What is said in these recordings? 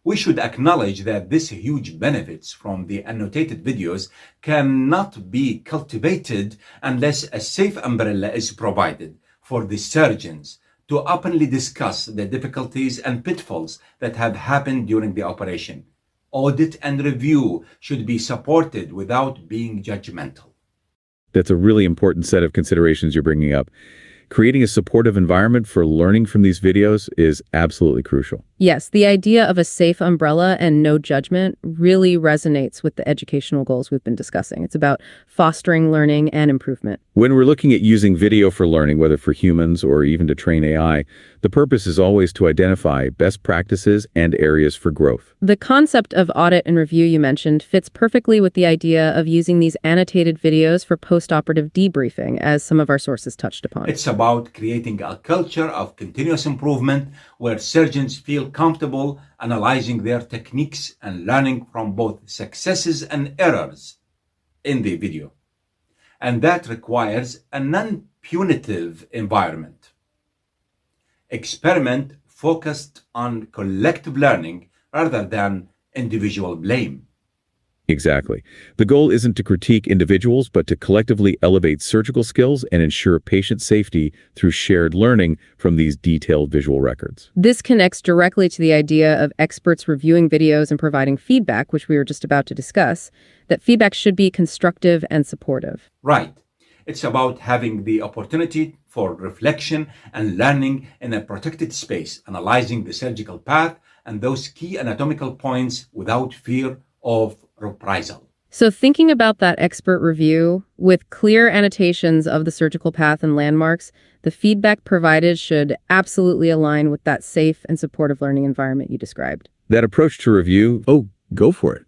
We should acknowledge that these huge benefits from the annotated videos cannot be cultivated unless a safe umbrella is provided for the surgeons to openly discuss the difficulties and pitfalls that have happened during the operation. Audit and review should be supported without being judgmental. That's a really important set of considerations you're bringing up. Creating a supportive environment for learning from these videos is absolutely crucial. Yes, the idea of a safe umbrella and no judgment really resonates with the educational goals we've been discussing. It's about fostering learning and improvement. When we're looking at using video for learning, whether for humans or even to train AI, the purpose is always to identify best practices and areas for growth. The concept of audit and review you mentioned fits perfectly with the idea of using these annotated videos for post-operative debriefing, as some of our sources touched upon. It's about creating a culture of continuous improvement where surgeons feel comfortable analyzing their techniques and learning from both successes and errors in the video. And that requires a non-punitive environment. Experiment focused on collective learning rather than individual blame. Exactly. The goal isn't to critique individuals, but to collectively elevate surgical skills and ensure patient safety through shared learning from these detailed visual records. This connects directly to the idea of experts reviewing videos and providing feedback, which we were just about to discuss, that feedback should be constructive and supportive. Right. It's about having the opportunity for reflection and learning in a protected space, analyzing the surgical path and those key anatomical points without fear of reprisal. So thinking about that expert review, with clear annotations of the surgical path and landmarks, the feedback provided should absolutely align with that safe and supportive learning environment you described. That approach to review, go for it.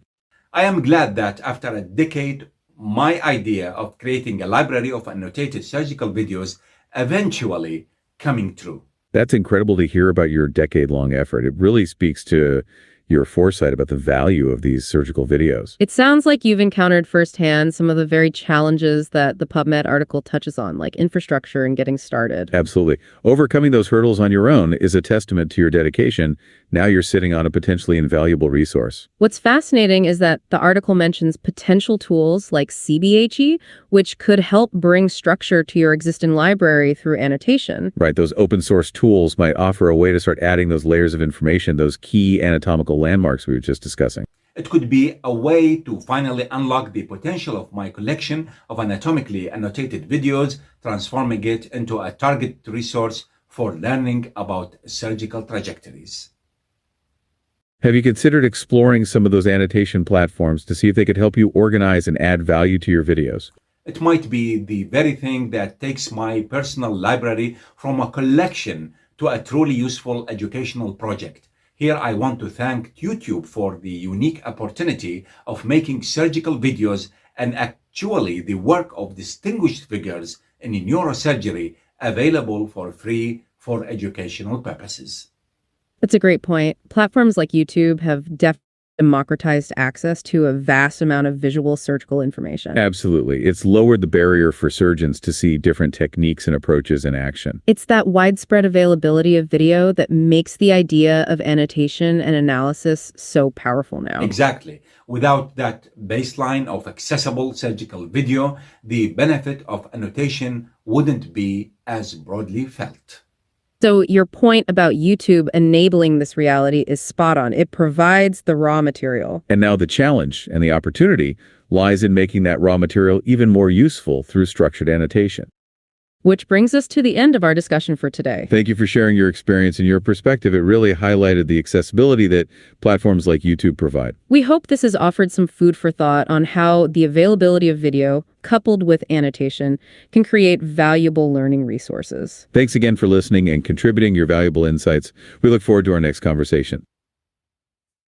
I am glad that after a decade, my idea of creating a library of annotated surgical videos eventually coming true. That's incredible to hear about your decade-long effort. It really speaks to your foresight about the value of these surgical videos. It sounds like you've encountered firsthand some of the very challenges that the PubMed article touches on, like infrastructure and getting started. Absolutely. Overcoming those hurdles on your own is a testament to your dedication. Now you're sitting on a potentially invaluable resource. What's fascinating is that the article mentions potential tools like CBHE, which could help bring structure to your existing library through annotation. Right. Those open source tools might offer a way to start adding those layers of information, those key anatomical landmarks we were just discussing. It could be a way to finally unlock the potential of my collection of anatomically annotated videos, transforming it into a target resource for learning about surgical trajectories. Have you considered exploring some of those annotation platforms to see if they could help you organize and add value to your videos? It might be the very thing that takes my personal library from a collection to a truly useful educational project. Here I want to thank YouTube for the unique opportunity of making surgical videos and actually the work of distinguished figures in neurosurgery available for free for educational purposes. That's a great point. Platforms like YouTube have definitely democratized access to a vast amount of visual surgical information. Absolutely. It's lowered the barrier for surgeons to see different techniques and approaches in action. It's that widespread availability of video that makes the idea of annotation and analysis so powerful now. Exactly. Without that baseline of accessible surgical video, the benefit of annotation wouldn't be as broadly felt. So your point about YouTube enabling this reality is spot on. It provides the raw material. And now the challenge and the opportunity lies in making that raw material even more useful through structured annotation. Which brings us to the end of our discussion for today. Thank you for sharing your experience and your perspective. It really highlighted the accessibility that platforms like YouTube provide. We hope this has offered some food for thought on how the availability of video, coupled with annotation, can create valuable learning resources. Thanks again for listening and contributing your valuable insights. We look forward to our next conversation.